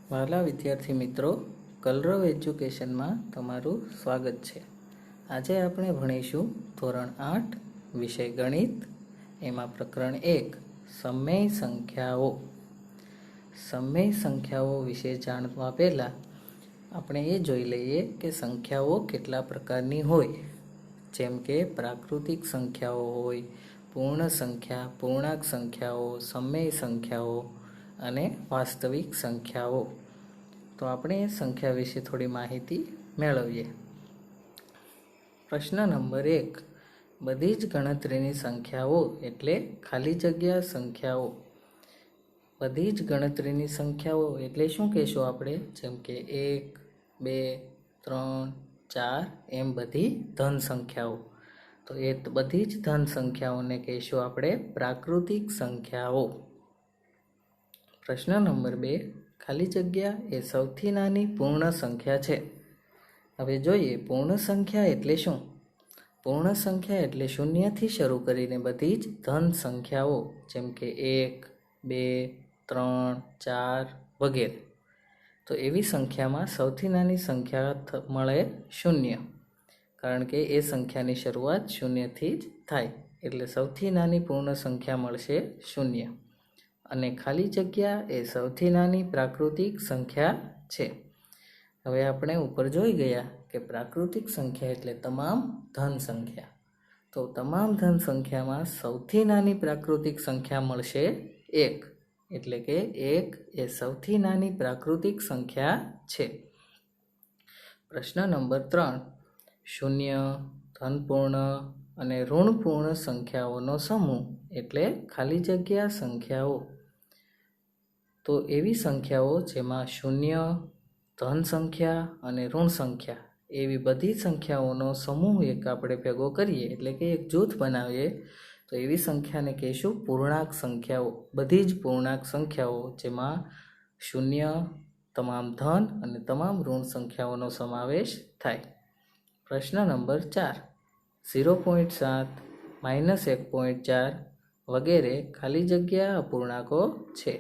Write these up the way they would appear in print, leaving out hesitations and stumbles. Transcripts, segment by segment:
વહાલા વિદ્યાર્થી મિત્રો, કલરવ એજ્યુકેશનમાં તમારું સ્વાગત છે. આજે આપણે ભણીશું ધોરણ 8 વિષય ગણિત, એમાં પ્રકરણ 1 સમય સંખ્યાઓ. સમય સંખ્યાઓ વિશે જાણવા પહેલાં આપણે એ જોઈ લઈએ કે સંખ્યાઓ કેટલા પ્રકારની હોય. જેમ કે પ્રાકૃતિક સંખ્યાઓ હોય, પૂર્ણ સંખ્યા, પૂર્ણાંક સંખ્યાઓ, સમય સંખ્યાઓ અને વાસ્તવિક સંખ્યાઓ. તો આપણે સંખ્યા વિશે થોડી માહિતી મેળવીએ. પ્રશ્ન નંબર 1, બધી જ ગણતરીની સંખ્યાઓ એટલે ખાલી જગ્યા સંખ્યાઓ. બધી જ ગણતરીની સંખ્યાઓ એટલે શું કહેશું આપણે? જેમ કે 1, 2, 3, 4 એમ બધી ધન સંખ્યાઓ. તો એ બધી જ ધન સંખ્યાઓને કહીશું આપણે પ્રાકૃતિક સંખ્યાઓ. પ્રશ્ન નંબર 2, ખાલી જગ્યા એ સૌથી નાની પૂર્ણ સંખ્યા છે. હવે જોઈએ પૂર્ણ સંખ્યા એટલે શું. પૂર્ણ સંખ્યા એટલે શૂન્યથી શરૂ કરીને બધી જ ધન સંખ્યાઓ, જેમ કે 1, 2, 3, 4 વગેરે. તો એવી સંખ્યામાં સૌથી નાની સંખ્યા મળે શૂન્ય, કારણ કે એ સંખ્યાની શરૂઆત શૂન્યથી જ થાય. એટલે સૌથી નાની પૂર્ણ સંખ્યા મળશે શૂન્ય. અને ખાલી જગ્યા એ સૌથી નાની પ્રાકૃતિક સંખ્યા છે. હવે આપણે ઉપર જોઈ ગયા કે પ્રાકૃતિક સંખ્યા એટલે તમામ ધન સંખ્યા. તો તમામ ધન સંખ્યામાં સૌથી નાની પ્રાકૃતિક સંખ્યા મળશે 1. એટલે કે 1 એ સૌથી નાની પ્રાકૃતિક સંખ્યા છે. પ્રશ્ન નંબર 3, શૂન્ય, ધનપૂર્ણ અને ઋણપૂર્ણ સંખ્યાઓનો સમૂહ એટલે ખાલી જગ્યા સંખ્યાઓ. તો એવી સંખ્યાઓ જેમાં શૂન્ય, ધન સંખ્યા અને ઋણ સંખ્યા એવી બધી સંખ્યાઓનો સમૂહ એક આપણે ભેગો કરીએ, એટલે કે એક જૂથ બનાવીએ, તો એવી સંખ્યાને કહીશું પૂર્ણાંક સંખ્યાઓ. બધી જ પૂર્ણાંક સંખ્યાઓ જેમાં શૂન્ય, તમામ ધન અને તમામ ઋણ સંખ્યાઓનો સમાવેશ થાય. પ્રશ્ન નંબર 4, 0.7, -1.4 વગેરે ખાલી જગ્યા અપૂર્ણાંકો છે.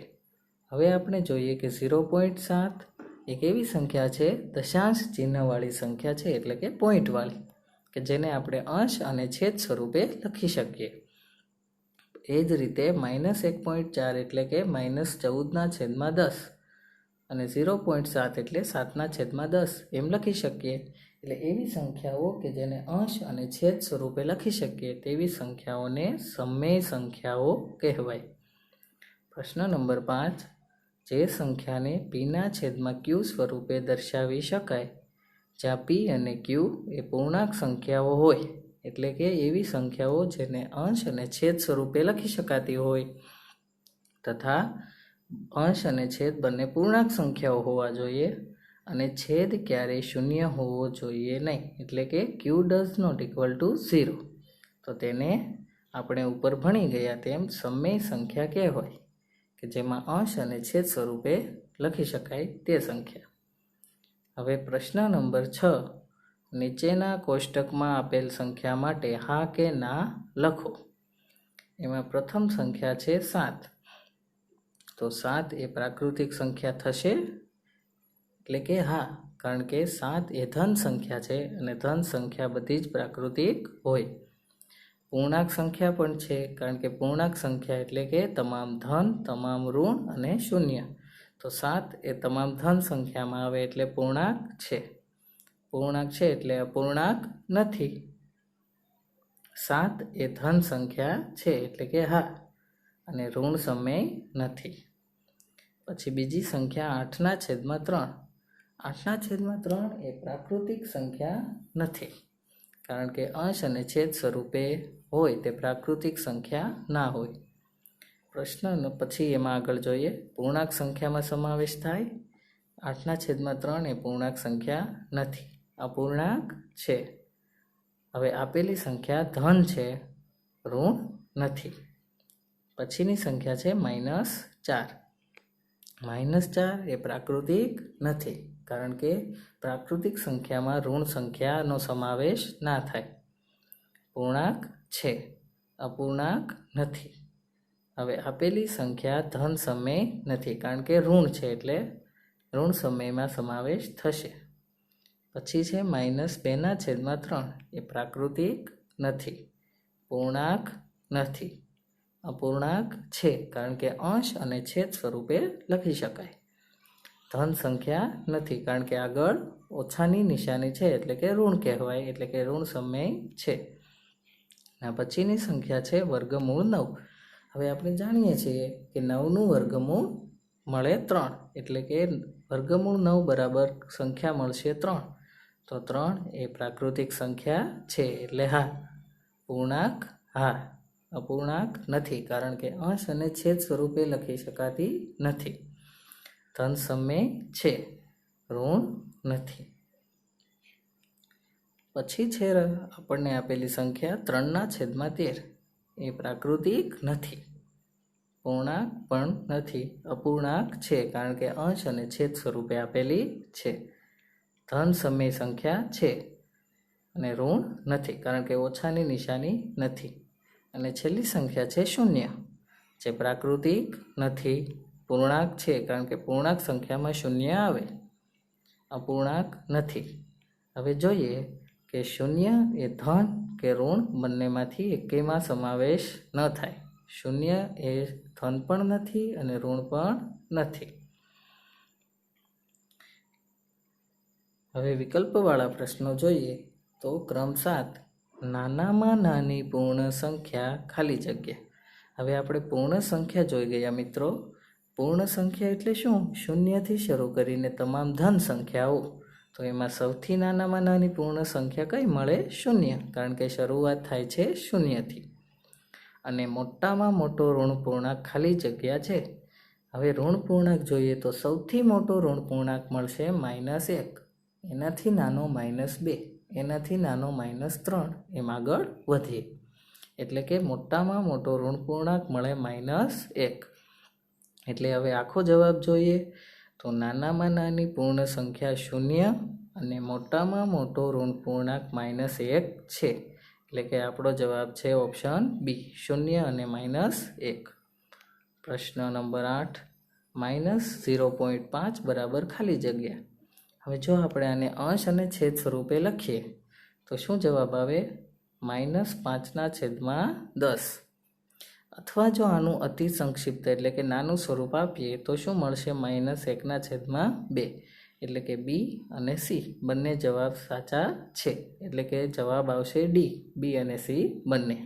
હવે આપણે જોઈએ કે 0.7 એક એવી સંખ્યા છે દશાંશ ચિહ્નવાળી સંખ્યા છે, એટલે કે પોઈન્ટવાળી, કે જેને આપણે અંશ અને છેદ સ્વરૂપે લખી શકીએ. એ જ રીતે -1.4 એટલે કે -14/10 અને 0.7 એટલે 7/10 એમ લખી શકીએ. એટલે એવી સંખ્યાઓ કે જેને અંશ અને છેદ સ્વરૂપે લખી શકીએ તેવી સંખ્યાઓને સમય સંખ્યાઓ કહેવાય. પ્રશ્ન નંબર 5, જે સંખ્યાને પીના છેદમાં ક્યુ સ્વરૂપે દર્શાવી શકાય, જ્યાં પી અને ક્યુ એ પૂર્ણાંક સંખ્યાઓ હોય, એટલે કે એવી સંખ્યાઓ જેને અંશ અને છેદ સ્વરૂપે લખી શકાતી હોય તથા અંશ અને છેદ બંને પૂર્ણાંક સંખ્યાઓ હોવા જોઈએ અને છેદ ક્યારેય શૂન્ય હોવો જોઈએ નહીં, એટલે કે ક્યુ ડઝ નોટ ઇક્વલ ટુ 0. તો તેને આપણે ઉપર ભણી ગયા તેમ સમય સંખ્યા કહેવાય, કે જેમાં અંશ અને છેદ સ્વરૂપે લખી શકાય તે સંખ્યા. હવે પ્રશ્ન નંબર 6, નીચેના કોષ્ટકમાં આપેલ સંખ્યા માટે હા કે ના લખો. એમાં પ્રથમ સંખ્યા છે 7. તો 7 એ પ્રાકૃતિક સંખ્યા થશે? એટલે કે હા, કારણ કે 7 એ ધન સંખ્યા છે અને ધન સંખ્યા બધી જ પ્રાકૃતિક હોય. પૂર્ણાંક સંખ્યા પણ છે, કારણ કે પૂર્ણાંક સંખ્યા એટલે કે તમામ ધન, તમામ ઋણ અને શૂન્ય. તો 7 એ તમામ ધન સંખ્યામાં આવે એટલે પૂર્ણાંક છે. પૂર્ણાંક છે એટલે અપૂર્ણાંક નથી. 7 એ ધન સંખ્યા છે એટલે કે હા, અને ઋણ સમય નથી. પછી બીજી સંખ્યા 8/3. 8/3 એ પ્રાકૃતિક સંખ્યા નથી, કારણ કે અંશ અને છેદ સ્વરૂપે હોય તે પ્રાકૃતિક સંખ્યા ના હોય. પ્રશ્ન પછી એમાં આગળ જોઈએ પૂર્ણાંક સંખ્યામાં સમાવેશ થાય. 8/3 એ પૂર્ણાંક સંખ્યા નથી, અપૂર્ણાંક છે. હવે આપેલી સંખ્યા ધન છે, ઋણ નથી. પછીની સંખ્યા છે -4. -4 એ પ્રાકૃતિક નથી, કારણ કે પ્રાકૃતિક સંખ્યામાં ઋણ સંખ્યાનો સમાવેશ ના થાય. પૂર્ણાંક છે, અપૂર્ણાંક નથી. હવે આપેલી સંખ્યા ધન સમય નથી, કારણ કે ઋણ છે એટલે ઋણ સમયમાં સમાવેશ થશે. પછી છે -2/3. એ પ્રાકૃતિક નથી, પૂર્ણાંક નથી, અપૂર્ણાંક છે, કારણ કે અંશ અને છેદ સ્વરૂપે લખી શકાય. ધન સંખ્યા નથી, કારણ કે આગળ ઓછાની નિશાની છે એટલે કે ઋણ કહેવાય, એટલે કે ઋણ સમય છે. પછીની સંખ્યા છે વર્ગમૂળ 9. હવે આપણે જાણીએ છીએ કે 9નું વર્ગમૂળ મળે 3, એટલે કે વર્ગમૂળ 9 બરાબર સંખ્યા મળશે 3. તો 3 એ પ્રાકૃતિક સંખ્યા છે, એટલે હા. પૂર્ણાંક હા. અપૂર્ણાંક નથી, કારણ કે અંશ અને છેદ સ્વરૂપે લખી શકાતી નથી. ધન સમય છે, ઋણ નથી. પછી છે આપણને આપેલી સંખ્યા 3/13. એ પ્રાકૃતિક નથી, પૂર્ણાંક પણ નથી, અપૂર્ણાંક છે, કારણ કે અંશ અને છેદ સ્વરૂપે આપેલી છે. ધન સમય સંખ્યા છે અને ઋણ નથી, કારણ કે ઓછાની નિશાની નથી. અને છેલ્લી સંખ્યા છે 0, જે પ્રાકૃતિક નથી, પૂર્ણાંક છે, કારણ કે પૂર્ણાંક સંખ્યામાં 0 આવે, અપૂર્ણાંક નથી. હવે જોઈએ કે 0 એ ધન કે ઋણ બંનેમાંથી એકેયમાં સમાવેશ ન થાય. 0 એ ધન પણ નથી અને ઋણ પણ નથી. હવે વિકલ્પવાળા પ્રશ્નો જોઈએ તો ક્રમ 7, નાનામાં નાની પૂર્ણ સંખ્યા ખાલી જગ્યા. હવે આપણે પૂર્ણ સંખ્યા જોઈ ગયા મિત્રો. પૂર્ણ સંખ્યા એટલે શું? 0થી શરૂ કરીને તમામ ધન સંખ્યાઓ. તો એમાં સૌથી નાનામાં નાની પૂર્ણ સંખ્યા કઈ મળે? 0, કારણ કે શરૂઆત થાય છે 0થી. અને મોટામાં મોટો ઋણ પૂર્ણાંક ખાલી જગ્યા છે. હવે ઋણ પૂર્ણાંક જોઈએ તો સૌથી મોટો ઋણ પૂર્ણાંક મળશે -1, એનાથી નાનો -2, એનાથી નાનો -3, એમ આગળ વધીએ. એટલે કે મોટામાં મોટો ઋણ પૂર્ણાંક મળે -1. એટલે હવે આખો જવાબ જોઈએ તો નાનામાં નાની પૂર્ણ સંખ્યા 0 અને મોટામાં મોટો ઋણ પૂર્ણાંક -1 છે. એટલે કે આપણો જવાબ છે ઓપ્શન બી, 0 અને -1. પ્રશ્ન નંબર 8, -0.5 બરાબર ખાલી જગ્યા. હવે જો આપણે આને અંશ અને છેદ સ્વરૂપે લખીએ તો શું જવાબ આવે? -5/10. અથવા જો આનું અતિ સંક્ષિપ્ત એટલે કે નાનું સ્વરૂપ આપીએ તો શું મળશે? -1/2. એટલે કે બી અને સી બંને જવાબ સાચા છે. એટલે કે જવાબ આવશે ડી, બી અને સી બંને.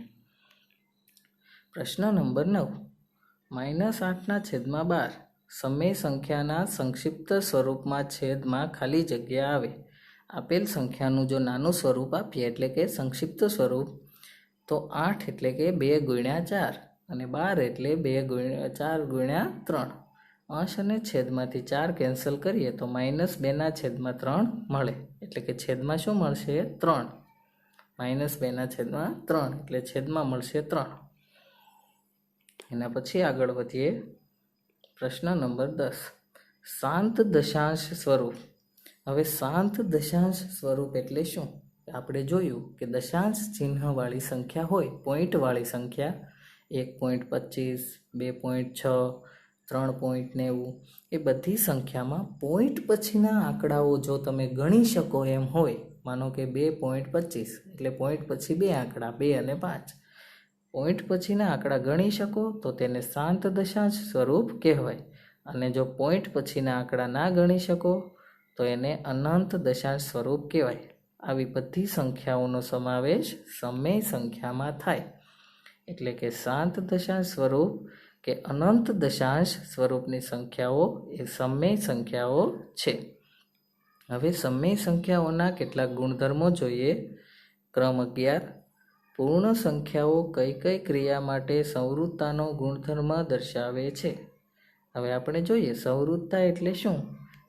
પ્રશ્ન નંબર 9, -8/12. સમય સંખ્યાના સંક્ષિપ્ત સ્વરૂપમાં છેદમાં ખાલી જગ્યા આવે. આપેલ સંખ્યાનું જો નાનું સ્વરૂપ આપીએ એટલે કે સંક્ષિપ્ત સ્વરૂપ, તો 8 એટલે કે 2 × 4 અને 12 એટલે 4 × 3. અંશ અને છેદમાંથી 4 કેન્સલ કરીએ તો -2/3 મળે. એટલે કે છેદમાં શું મળશે? 3. -2/3 એટલે છેદમાં મળશે 3. એના પછી આગળ વધીએ. પ્રશ્ન નંબર 10, શાંત દશાંશ સ્વરૂપ. હવે શાંત દશાંશ સ્વરૂપ એટલે શું? આપણે જોયું કે દશાંશ ચિહ્નવાળી સંખ્યા હોય, પોઈન્ટવાળી સંખ્યા, 1.25, 2.6, 3.90, એ બધી સંખ્યામાં પોઈન્ટ પછીના આંકડાઓ જો તમે ગણી શકો એમ હોય, માનો કે 2.25 એટલે પોઈન્ટ પછી 2 આંકડા, 2 અને 5, પોઈન્ટ પછીના આંકડા ગણી શકો તો તેને શાંત દશાંશ સ્વરૂપ કહેવાય. અને જો પોઈન્ટ પછીના આંકડા ના ગણી શકો તો એને અનંત દશાંશ સ્વરૂપ કહેવાય. આવી બધી સંખ્યાઓનો સમાવેશ સમય સંખ્યામાં થાય. એટલે કે શાંત દશાંશ સ્વરૂપ કે અનંત દશાંશ સ્વરૂપની સંખ્યાઓ એ સમય સંખ્યાઓ છે. હવે સમય સંખ્યાઓના કેટલાક ગુણધર્મો જોઈએ. ક્રમ 11, પૂર્ણ સંખ્યાઓ કઈ કઈ ક્રિયા માટે સંવૃત્તાનો ગુણધર્મ દર્શાવે છે? હવે આપણે જોઈએ સંવૃત્તા એટલે શું?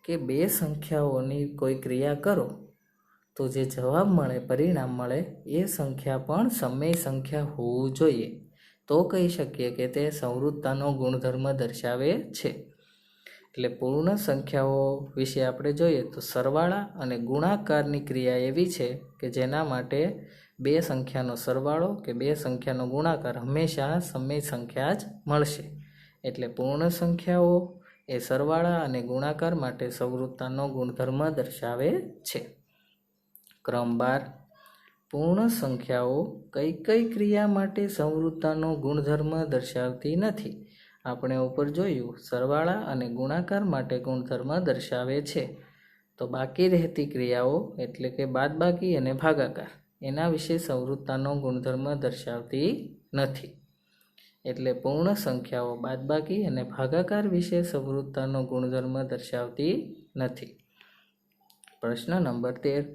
કે બે સંખ્યાઓની કોઈ ક્રિયા કરો તો જે જવાબ મળે, પરિણામ મળે, એ સંખ્યા પણ સમય સંખ્યા હોવું જોઈએ. તો કહી શકીએ કે તે સંવૃત્તાનો ગુણધર્મ દર્શાવે છે. એટલે પૂર્ણ સંખ્યાઓ વિશે આપણે જોઈએ તો સરવાળા અને ગુણાકારની ક્રિયા એવી છે કે જેના માટે બે સંખ્યાનો સરવાળો કે બે સંખ્યાનો ગુણાકાર હંમેશા સમય સંખ્યા જ મળશે. એટલે પૂર્ણ સંખ્યાઓ એ સરવાળા અને ગુણાકાર માટે સંવૃત્તાનો ગુણધર્મ દર્શાવે છે. ક્રમ 12. પૂર્ણ સંખ્યાઓ કઈ કઈ ક્રિયા માટે સંવૃત્તાનો ગુણધર્મ દર્શાવતી નથી? આપણે ઉપર જોયું સરવાળા અને ગુણાકાર માટે ગુણધર્મ દર્શાવે છે. તો બાકી રહેતી ક્રિયાઓ એટલે કે બાદબાકી અને ભાગાકાર એના વિશે સંવૃત્તાનો ગુણધર્મ દર્શાવતી નથી. એટલે પૂર્ણ સંખ્યાઓ બાદબાકી અને ભાગાકાર વિશે સંવૃત્તાનો ગુણધર્મ દર્શાવતી નથી. પ્રશ્ન નંબર 13.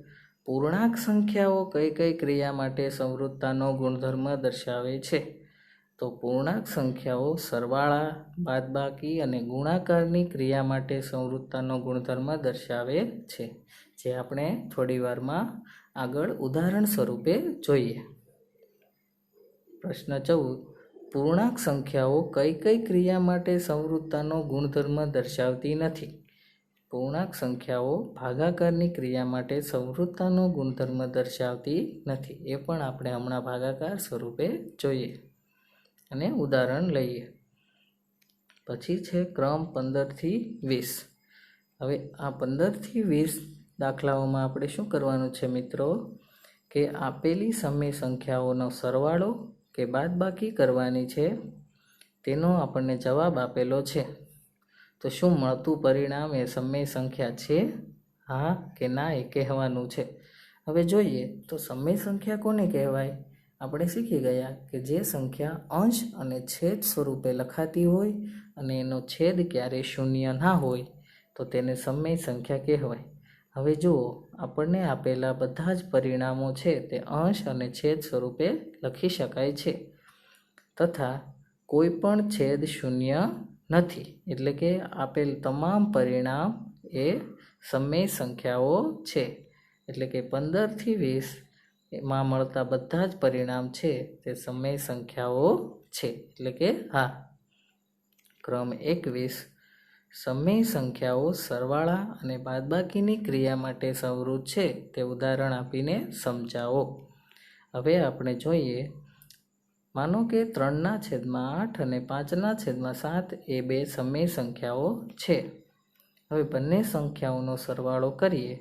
પૂર્ણાંક સંખ્યાઓ કઈ કઈ ક્રિયા માટે સંવૃત્તાનો ગુણધર્મ દર્શાવે છે? તો પૂર્ણાંક સંખ્યાઓ સરવાળા, બાદબાકી અને ગુણાકારની ક્રિયા માટે સંવૃત્તાનો ગુણધર્મ દર્શાવે છે, જે આપણે થોડી વારમાં આગળ ઉદાહરણ સ્વરૂપે જોઈએ. પ્રશ્ન 14. પૂર્ણાંક સંખ્યાઓ કઈ કઈ ક્રિયા માટે સંવૃત્તાનો ગુણધર્મ દર્શાવતી નથી? પૂર્ણાંક સંખ્યાઓ ભાગાકારની ક્રિયા માટે સંવૃત્તાનો ગુણધર્મ દર્શાવતી નથી. એ પણ આપણે હમણાં ભાગાકાર સ્વરૂપે જોઈએ અને ઉદાહરણ લઈએ. પછી છે ક્રમ 15 થી 20. હવે આ 15 થી 20 દાખલાઓમાં આપણે શું કરવાનું છે મિત્રો, કે આપેલી સમય સંખ્યાઓનો સરવાળો કે બાદબાકી કરવાની છે. તેનો આપણને જવાબ આપેલો છે. તો શું મળતું પરિણામ એ સમય સંખ્યા છે? હા કે ના એ કહેવાનું છે. હવે જોઈએ તો સમય સંખ્યા કોને કહેવાય? આપણે શીખી ગયા કે જે સંખ્યા અંશ અને છેદ સ્વરૂપે લખાતી હોય અને એનો છેદ ક્યારેય શૂન્ય ના હોય તો તેને સમય સંખ્યા કહેવાય. હવે જુઓ, આપણને આપેલા બધા જ પરિણામો છે તે અંશ અને છેદ સ્વરૂપે લખી શકાય છે, તથા કોઈ પણ છેદ શૂન્ય નથી. એટલે કે આપેલ તમામ પરિણામ એ સમય સંખ્યાઓ છે. એટલે કે 15 થી 20 માં મળતા બધા જ પરિણામ છે તે સમય સંખ્યાઓ છે. એટલે કે હા. ક્રમ 21. સમય સંખ્યાઓ સરવાળા અને બાદબાકીની ક્રિયા માટે સંવૃત છે તે ઉદાહરણ આપીને સમજાવો. હવે આપણે જોઈએ, માનો કે 3/8 અને 5/7 એ બે સમય સંખ્યાઓ છે. હવે બંને સંખ્યાઓનો સરવાળો કરીએ.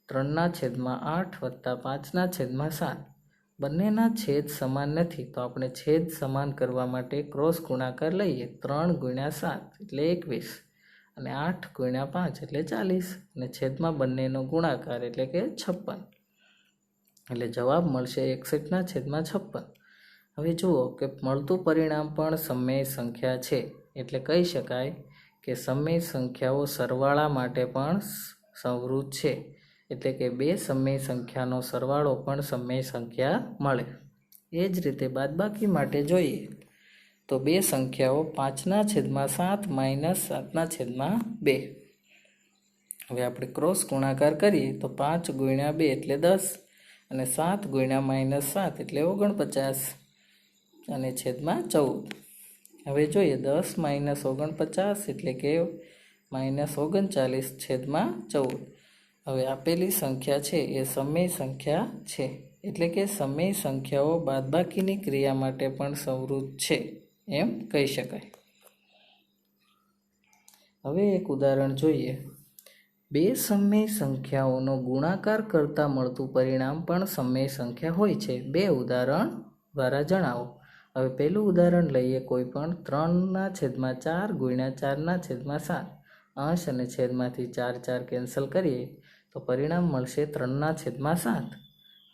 3/8 વત્તા 5/7 બંનેના છેદ સમાન નથી, તો આપણે છેદ સમાન કરવા માટે ક્રોસ ગુણાકાર લઈએ. 3 × 7 એટલે 21 અને 8 × 5 એટલે 40 અને છેદમાં બંનેનો ગુણાકાર એટલે કે 56. એટલે જવાબ મળશે 61/56. હવે જુઓ કે મળતું પરિણામ પણ સમય સંખ્યા છે. એટલે કહી શકાય કે સમય સંખ્યાઓ સરવાળા માટે પણ સંવૃત છે. એટલે કે બે સમય સંખ્યાનો સરવાળો પણ સમય સંખ્યા મળે. એ જ રીતે બાદબાકી માટે જોઈએ તો બે સંખ્યાઓ 5/7 - 7/2. હવે આપણે ક્રોસ ગુણાકાર કરીએ તો 5 × 2 એટલે 10 અને 7 × -7 એટલે 49 અને છેદમાં 14. હવે જોઈએ 10 - 49 એટલે કે -39 છેદમાં 14. હવે આપેલી સંખ્યા છે એ સમય સંખ્યા છે. એટલે કે સમય સંખ્યાઓ બાદબાકીની ક્રિયા માટે પણ સંવૃત છે એમ કહી શકાય. હવે એક ઉદાહરણ જોઈએ. બે સમય સંખ્યાઓનો ગુણાકાર કરતા મળતું પરિણામ પણ સમય સંખ્યા હોય છે. બે ઉદાહરણ દ્વારા જણાવો. હવે પહેલું ઉદાહરણ લઈએ. કોઈ પણ 3/4 × 4/7 અંશ અને છેદમાંથી 4 કેન્સલ કરીએ તો પરિણામ મળશે 3/7.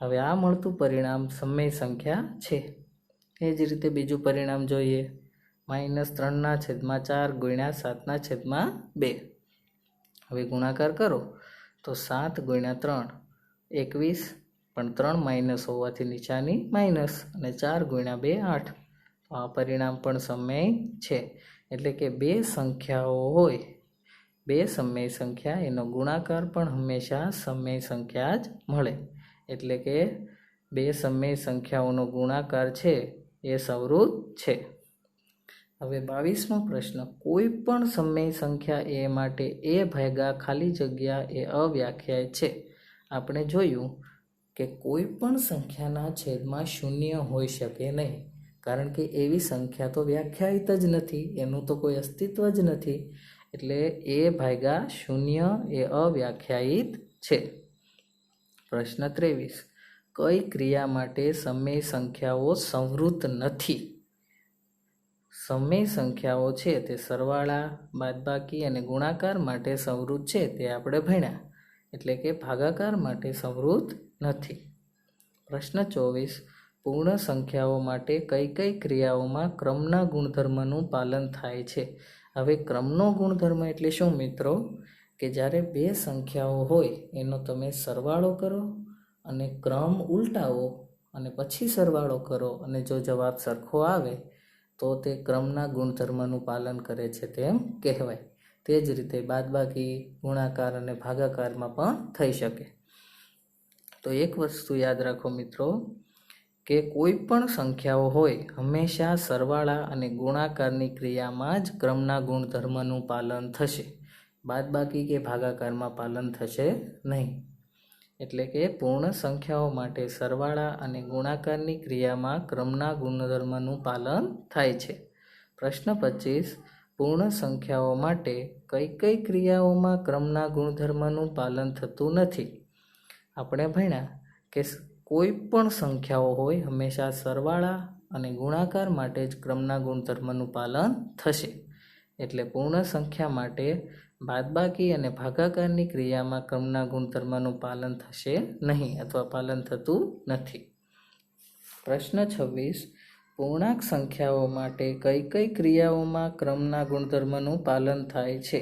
હવે આ મળતું પરિણામ સમય સંખ્યા છે. એ જ રીતે બીજું પરિણામ જોઈએ. -3/4 × 7/2. હવે ગુણાકાર કરો તો 7 × 3 21, પણ 3 માઇનસ હોવાથી નિશાની માઇનસ, અને 4 × 2 8. તો આ પરિણામ પણ સમય છે. એટલે કે બે સંખ્યાઓ હોય, બે સમય સંખ્યા, એનો ગુણાકાર પણ હંમેશા સમય સંખ્યા જ મળે. એટલે કે બે સમય સંખ્યાઓનો ગુણાકાર છે એ સંવૃત છે. હવે 22મો પ્રશ્ન. કોઈ પણ સમય સંખ્યા એ માટે એ ભાગ્યા ખાલી જગ્યા એ અવ્યાખ્યાયિત છે. આપણે જોયું કે કોઈ પણ સંખ્યાના છેદમાં શૂન્ય હોઈ શકે નહીં, કારણ કે એવી સંખ્યા તો વ્યાખ્યાયિત જ નથી, એનું તો કોઈ અસ્તિત્વ જ નથી. એટલે એ ભાગ્યા શૂન્ય એ અવ્યાખ્યાયિત છે. પ્રશ્ન 23. કઈ ક્રિયા માટે સમય સંખ્યાઓ સંવૃત નથી? સમય સંખ્યાઓ છે તે સરવાળા, બાદબાકી અને ગુણાકાર માટે સંવૃત છે તે આપણે ભણ્યા, એટલે કે ભાગાકાર માટે સંવૃત નથી. પ્રશ્ન 24. પૂર્ણ સંખ્યાઓ માટે કઈ કઈ ક્રિયાઓમાં ક્રમના ગુણધર્મનું પાલન થાય છે? હવે ક્રમનો ગુણધર્મ એટલે શું મિત્રો? કે જ્યારે બે સંખ્યાઓ હોય એનો તમે સરવાળો કરો અને ક્રમ ઉલટાવો અને પછી સરવાળો કરો અને જો જવાબ સરખો આવે તો તે ક્રમના ગુણધર્મનું પાલન કરે છે તેમ કહેવાય. તે જ રીતે બાદબાકી, ગુણાકાર અને ભાગાકારમાં પણ થઈ શકે. તો એક વસ્તુ યાદ રાખો મિત્રો કે કોઈ પણ સંખ્યાઓ હોય હંમેશા સરવાળા અને ગુણાકારની ક્રિયામાં જ ક્રમના ગુણધર્મનું પાલન થશે. બાદબાકી કે ભાગાકારમાં પાલન થશે નહીં. એટલે કે પૂર્ણ સંખ્યાઓ માટે સરવાળા અને ગુણાકારની ક્રિયામાં ક્રમના ગુણધર્મનું પાલન થાય છે. પ્રશ્ન 25. પૂર્ણ સંખ્યાઓ માટે કઈ કઈ ક્રિયાઓમાં ક્રમના ગુણધર્મનું પાલન થતું નથી? આપણે ભણ્યા કે કોઈ પણ સંખ્યાઓ હોય હંમેશા સરવાળા અને ગુણાકાર માટે જ ક્રમના ગુણધર્મનું પાલન થશે. એટલે પૂર્ણ સંખ્યા માટે બાદબાકી અને ભાગાકારની ક્રિયામાં ક્રમના ગુણધર્મનું પાલન થશે નહીં અથવા પાલન થતું નથી. પ્રશ્ન 26. પૂર્ણાંક સંખ્યાઓ માટે કઈ કઈ ક્રિયાઓમાં ક્રમના ગુણધર્મનું પાલન થાય છે?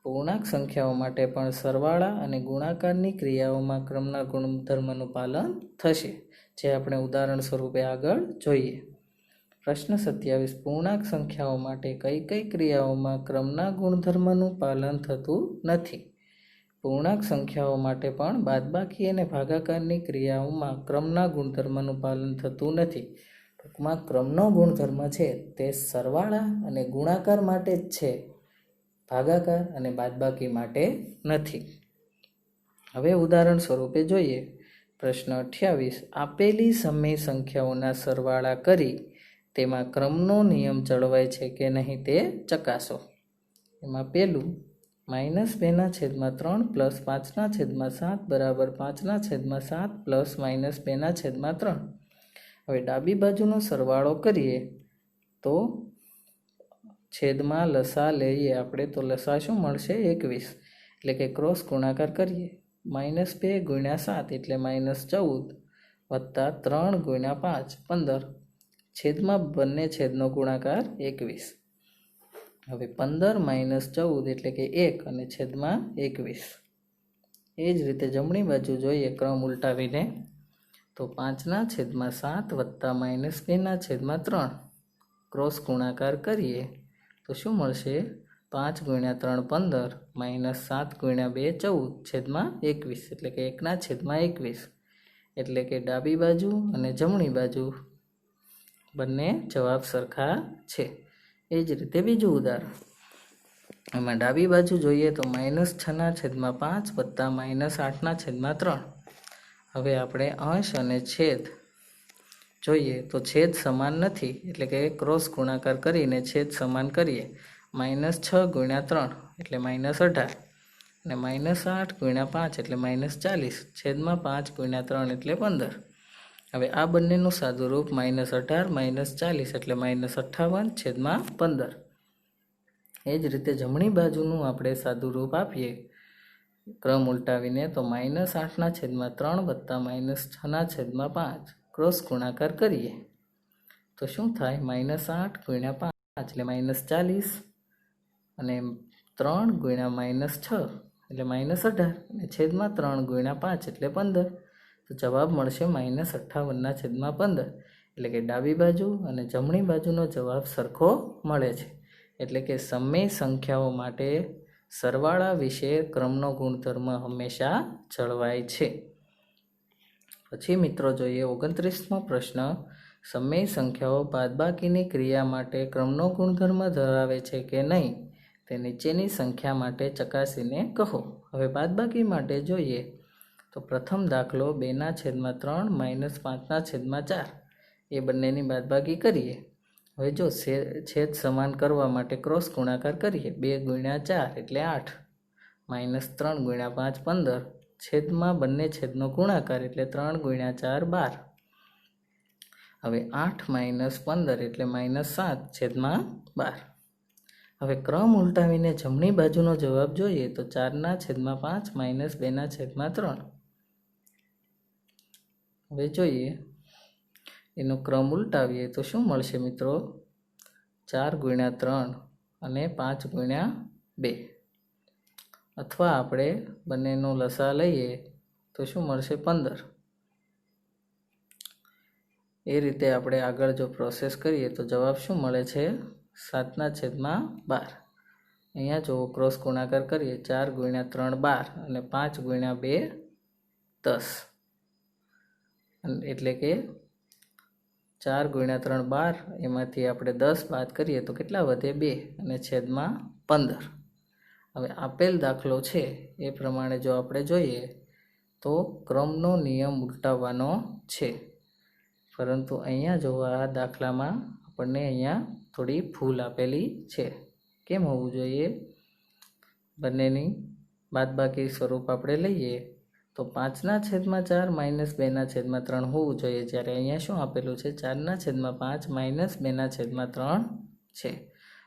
પૂર્ણાંક સંખ્યાઓ માટે પણ સરવાળા અને ગુણાકારની ક્રિયાઓમાં ક્રમના ગુણધર્મનું પાલન થશે, જે આપણે ઉદાહરણ સ્વરૂપે આગળ જોઈએ. પ્રશ્ન 27. પૂર્ણાંક સંખ્યાઓ માટે કઈ કઈ ક્રિયાઓમાં ક્રમના ગુણધર્મનું પાલન થતું નથી? પૂર્ણાંક સંખ્યાઓ માટે પણ બાદબાકી અને ભાગાકારની ક્રિયાઓમાં ક્રમના ગુણધર્મનું પાલન થતું નથી. ટૂંકમાં ક્રમનો ગુણધર્મ છે તે સરવાળા અને ગુણાકાર માટે જ છે, ભાગાકાર અને બાદબાકી માટે નથી. હવે ઉદાહરણ સ્વરૂપે જોઈએ. પ્રશ્ન 28. આપેલી સમય સંખ્યાઓના સરવાળા કરી તેમાં ક્રમનો નિયમ જળવાય છે કે નહીં તે ચકાસો. એમાં પહેલું -2/3 + 5/7 બરાબર 5/7 પ્લસ -2/3. હવે ડાબી બાજુનો સરવાળો કરીએ તો છેદમાં લસા લઈએ આપણે તો લસા શું મળશે? 21. એટલે કે ક્રોસ ગુણાકાર કરીએ. -2 × 7 એટલે -14 વત્તા 3 × 5 15. છેદમાં બંને છેદનો ગુણાકાર 21. હવે 15 - 14 એટલે કે 1 અને છેદમાં 21. એ જ રીતે જમણી બાજુ જોઈએ ક્રમ ઉલટાવીને તો 5/7 વત્તા -2/3 ક્રોસ ગુણાકાર કરીએ તો શું મળશે? 5 × 3 15 -7 × 2 14 છેદમાં 21 એટલે કે 1/21. એટલે કે ડાબી બાજુ અને જમણી બાજુ બંને જવાબ સરખા છે. એ જ રીતે બીજું ઉદાહરણ. એમાં ડાબી બાજુ જોઈએ તો -6/5 વત્તા -8/3. હવે આપણે અંશ અને છેદ જોઈએ તો છેદ સમાન નથી, એટલે કે ક્રોસ ગુણાકાર કરીને છેદ સમાન કરીએ. -6 × 3 એટલે -18 અને -8 × 5 એટલે -40 છેદમાં 5 × 3 એટલે 15. હવે આ બંનેનું સાદું રૂપ -18 -40 એટલે -58 છેદમાં 15. એ જ રીતે જમણી બાજુનું આપણે સાદું રૂપ આપીએ ક્રમ ઉલટાવીને તો -8/3 વત્તા -6/5 ક્રોસ ગુણાકાર કરીએ તો શું થાય? -8 × 5 એટલે -40 અને 3 × -6 એટલે -18 અને છેદમાં 3 × 5 એટલે 15. તો જવાબ મળશે -58/15. એટલે કે ડાબી બાજુ અને જમણી બાજુનો જવાબ સરખો મળે છે. એટલે કે સમય સંખ્યાઓ માટે સરવાળા વિશે ક્રમનો ગુણધર્મ હંમેશા જળવાય છે. પછી મિત્રો જોઈએ 29મો પ્રશ્ન. સમય સંખ્યાઓ બાદબાકીની ક્રિયા માટે ક્રમનો ગુણધર્મ ધરાવે છે કે નહીં તે નીચેની સંખ્યા માટે ચકાસીને કહો. હવે બાદબાકી માટે જોઈએ તો પ્રથમ દાખલો 2/3 - 5/4 એ બંનેની બાદબાકી કરીએ. હવે જો છેદ સમાન કરવા માટે ક્રોસ ગુણાકાર કરીએ. 2 ગુણ્યા 4 એટલે 8, -3 ગુણ્યા 5 15, છેદમાં બંને છેદનો ગુણાકાર એટલે 3 ગુણ્યા 4 12. હવે 8 - 15 એટલે -7 છેદમાં 12. હવે ક્રમ ઉલટાવીને જમણી બાજુનો જવાબ જોઈએ તો 4/5 - 2/3. હવે જોઈએ એનો ક્રમ ઉલટાવીએ તો શું મળશે મિત્રો? 4 ગુણ્યા 3 અને 5 ગુણ્યા 2. અથવા આપણે બંનેનો લસા લઈએ તો શું મળશે? 15. એ રીતે આપણે આગળ જો પ્રોસેસ કરીએ તો જવાબ શું મળે છે? 7/12. અહીંયા જો ક્રોસ ગુણાકાર કરીએ 4 ગુણ્યા 3 12 અને 5 ગુણ્યા 2 10. એટલે કે 4 ગુણ્યા 3 12, એમાંથી આપણે 10 બાદ કરીએ તો કેટલા વધે? 2 અને છેદમાં 15. હવે આપેલ દાખલો છે એ પ્રમાણે જો આપણે જોઈએ તો ક્રમનો નિયમ ઉલટાવવાનો છે. પરંતુ અહીંયા જો આ દાખલામાં આપણને અહીંયા થોડી ભૂલ આપેલી છે. કેમ હોવું જોઈએ? બંનેની બાદબાકી સ્વરૂપ આપણે લઈએ તો 5/4 - 2/3 હોવું જોઈએ. જ્યારે અહીંયા શું આપેલું છે? 4/5 - 2/3 છે.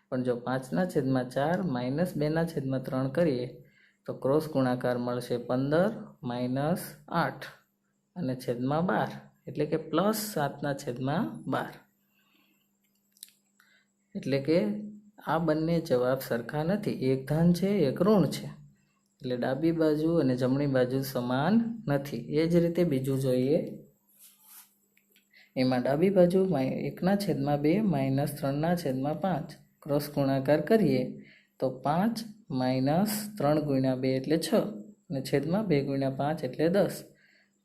પણ જો 5/4 - 2/3 કરીએ તો ક્રોસ ગુણાકાર મળશે 15 - 8 અને છેદમાં 12, એટલે કે +7/12. એટલે કે આ બંને જવાબ સરખા નથી. એક ધન છે, એક ઋણ છે. એટલે ડાબી બાજુ અને જમણી બાજુ સમાન નથી. એ જ રીતે બીજું જોઈએ. એમાં ડાબી બાજુ 1/2 - 3/5 ક્રોસ ગુણાકાર કરીએ તો 5 - 3 ગુણ્યા 2 એટલે 6 અને છેદમાં 2 ગુણ્યા 5 એટલે 10.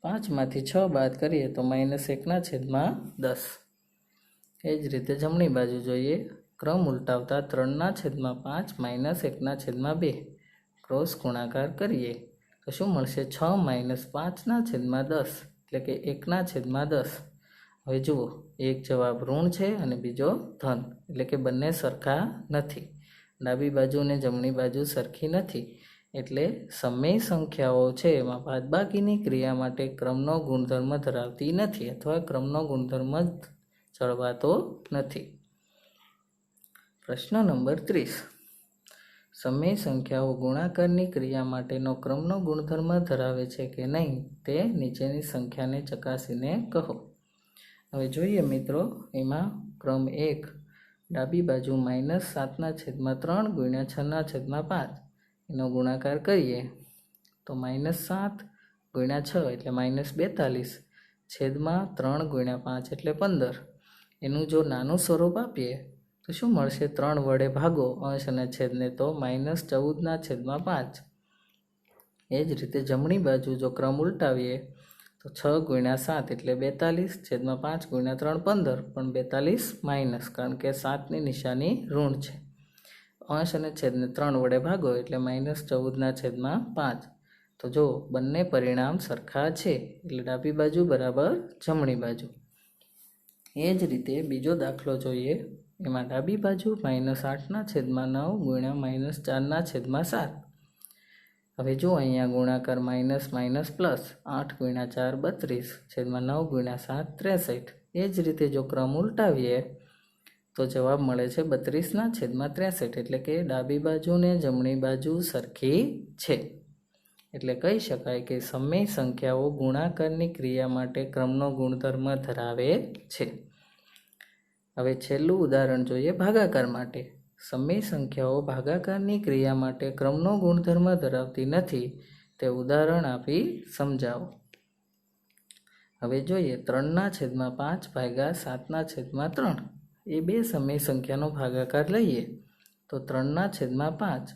5માંથી 6 બાદ કરીએ તો -1/10. એ જ રીતે જમણી બાજુ જોઈએ. ક્રમ ઉલટાવતા 3/5 - 1/2 ક્રોસ ગુણાકાર કરીએ તો શું મળશે? 6 - 5/10 એટલે કે 1/10. હવે જુઓ, એક જવાબ ઋણ છે અને બીજો ધન, એટલે કે બંને સરખા નથી. ડાબી બાજુ અને જમણી બાજુ સરખી નથી. એટલે સમય સંખ્યાઓ છે એમાં બાદબાકીની ક્રિયા માટે ક્રમનો ગુણધર્મ ધરાવતી નથી અથવા ક્રમનો ગુણધર્મ જળવાતો નથી. પ્રશ્ન નંબર 30. સમય સંખ્યાઓ ગુણાકારની ક્રિયા માટેનો ક્રમનો ગુણધર્મ ધરાવે છે કે નહીં તે નીચેની સંખ્યાને ચકાસીને કહો. હવે જોઈએ મિત્રો, એમાં ક્રમ 1 ડાબી બાજુ -7/3 ગુણ્યા 6/5 એનો ગુણાકાર કરીએ તો -7 ગુણ્યા 6 એટલે -42 છેદમાં 3 ગુણ્યા 5 એટલે 15. એનું જો નાનું સ્વરૂપ આપીએ તો શું મળશે? 3 વડે ભાગો અંશ અને છેદને તો -14/5. એ જ રીતે જમણી બાજુ જો ક્રમ ઉલટાવીએ તો 6 ગુણ્યા 7 એટલે 42 છેદમાં 5 ગુણ્યા 3 15, પણ 42 માઇનસ, કારણ કે 7ની નિશાની ઋણ છે. અંશ અને છેદને 3 વડે ભાગો એટલે -14/5. તો જો બંને પરિણામ સરખા છે એટલે ડાબી બાજુ બરાબર જમણી બાજુ. એ જ રીતે બીજો દાખલો જોઈએ. એમાં ડાબી બાજુ -8/9 ગુણ્યા -4/7. હવે જો અહીંયા ગુણાકાર માઇનસ પ્લસ 8 ગુણ્યા 4 32 છેદમાં 9 ગુણ્યા 7 63. એ જ રીતે જો ક્રમ ઉલટાવીએ તો જવાબ મળે છે 32/63. એટલે કે ડાબી બાજુ ને જમણી બાજુ સરખી છે. એટલે કહી શકાય કે સમય સંખ્યાઓ ગુણાકારની ક્રિયા માટે ક્રમનો ગુણધર્મ ધરાવે છે. હવે છેલ્લું ઉદાહરણ જોઈએ ભાગાકાર માટે. સમય સંખ્યાઓ ભાગાકારની ક્રિયા માટે ક્રમનો ગુણધર્મ ધરાવતી નથી તે ઉદાહરણ આપી સમજાવો. હવે જોઈએ 3/5 ભાગ્યા 7/3. એ બે સમય સંખ્યાનો ભાગાકાર લઈએ તો 3/5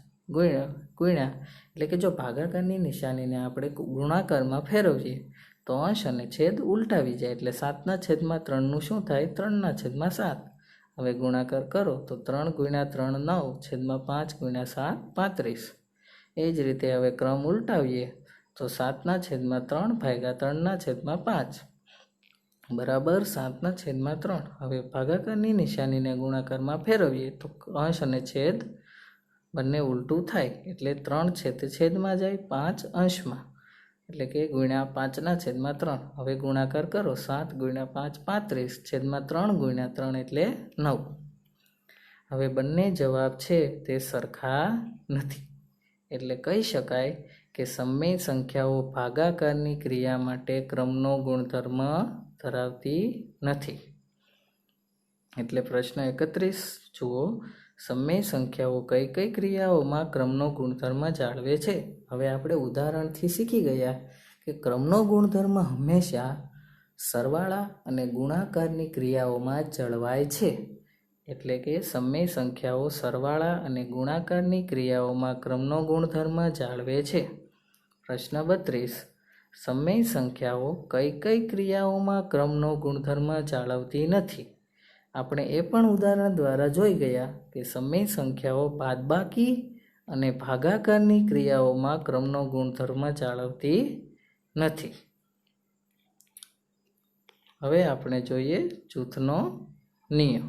ગુણ્યા એટલે કે જો ભાગાકારની નિશાનીને આપણે ગુણાકારમાં ફેરવીએ તો અંશ અને છેદ ઉલટાવી જાય એટલે 7/3નું શું થાય? 3/7. હવે ગુણાકાર કરો તો 3 ગુણ્યા 3 9 છેદમાં 5 ગુણ્યા 7 35. એ જ રીતે હવે ક્રમ ઉલટાવીએ તો 7/3 ભાગ્યા 3/5. બરાબર 7/3. હવે ભાગાકારની નિશાનીને ગુણાકારમાં ફેરવીએ તો અંશ અને છેદ બંને ઉલટું થાય, એટલે 3 છે તે છેદમાં જાય, 5 અંશમાં, એટલે કે ગુણ્યા 5/3. હવે ગુણાકાર કરો, 7 × 5 35, છેદમાં 3 × 3 એટલે 9. હવે બંને જવાબ છે તે સરખા નથી, એટલે કહી શકાય કે સમમેય સંખ્યાઓ ભાગાકારની ક્રિયા માટે ક્રમનો ગુણધર્મ ધરાવતી નથી. એટલે પ્રશ્ન 31 જુઓ, સમમેય સંખ્યાઓ કઈ કઈ ક્રિયાઓમાં ક્રમનો ગુણધર્મ જાળવે છે. હવે આપણે ઉદાહરણથી શીખી ગયા કે ક્રમનો ગુણધર્મ હંમેશા સરવાળા અને ગુણાકારની ક્રિયાઓમાં જળવાય છે. એટલે કે સમમેય સંખ્યાઓ સરવાળા અને ગુણાકારની ક્રિયાઓમાં ક્રમનો ગુણધર્મ જાળવે છે. પ્રશ્ન 32, સમમેય સંખ્યાઓ કઈ કઈ ક્રિયાઓમાં ક્રમનો ગુણધર્મ જાળવતી નથી. આપણે એ પણ ઉદાહરણ દ્વારા જોઈ ગયા કે સમમેય સંખ્યાઓ બાદબાકી અને ભાગાકારની ક્રિયાઓમાં ક્રમનો ગુણધર્મ જાળવતી નથી. હવે આપણે જોઈએ જૂથનો નિયમ.